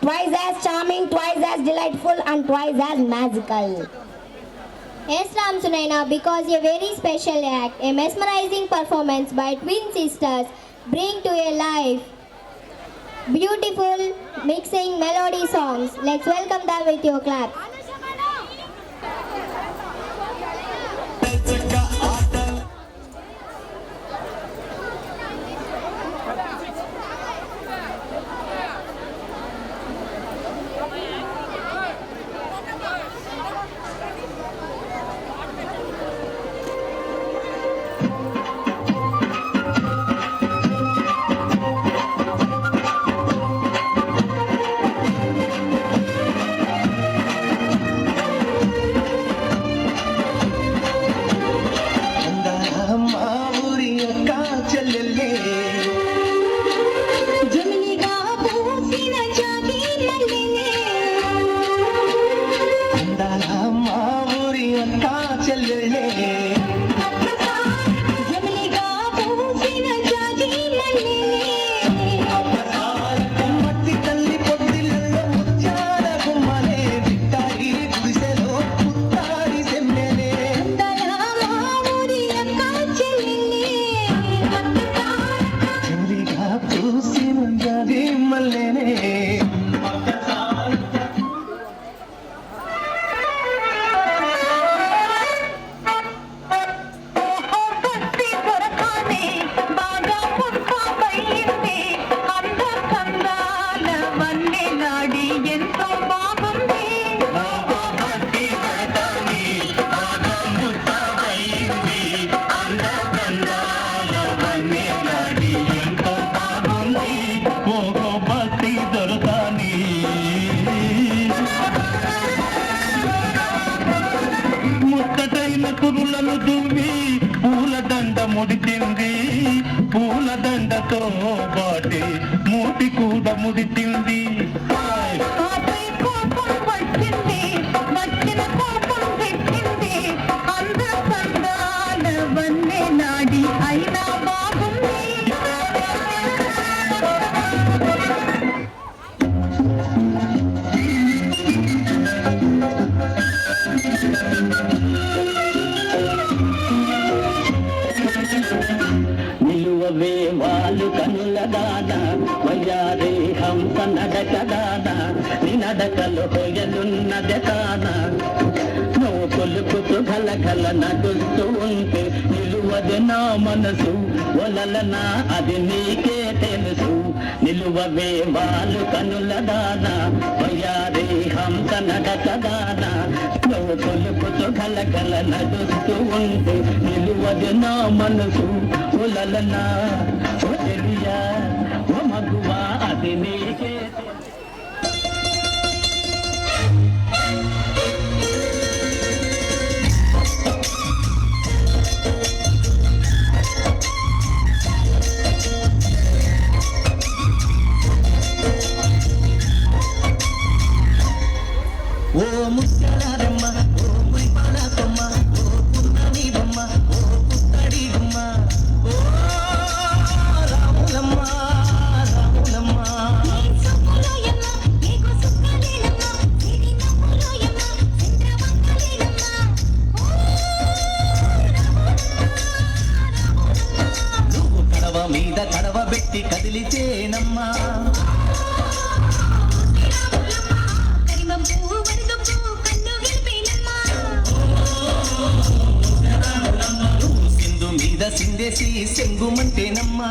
twice as charming, twice as delightful, and twice as magical. Yes, Ram Sunaina, because a very special act, a mesmerizing performance by twin sisters bring to a life beautiful mixing melody songs. Let's welcome them with your clap. పూలదండతో బాటి మూటి కూడా ముడిచింది నాడి అయినా బాగుంది నిలువవే వాళ్ళు కనుల దానా వయ్యారే హంస నడక దానా నీ నడకలో హొయలున్నది కానా నువ్వు కొలుకుతూ గలగల నడుస్తూ ఉంటే నిలువది నా మనసు ఒలలనా అది నీకే తెలుసు నిలువవే వాళ్ళు కనుల దానా వయ్యారే హంస నడక దానా నువ్వు కొలుకుతూ గలగల నడుస్తూ ఉంటే నిలువది నా మనసు ఒలలనా ఓ తెలియా ఓ మగువా అది నీకే ఓ ముసలారమ్మ ఓ మురిపాల కొమ్మ ఓ పున్నమి బొమ్మ ఓ పుత్తడి గుమ్మ ఓ రాములమ్మ రాములమ్మ నువ్వు కడవ మీద కడవ పెట్టి కదిలితేనమ్మా సింధు మీద సిందేసి సెంగుమంటేనమ్మా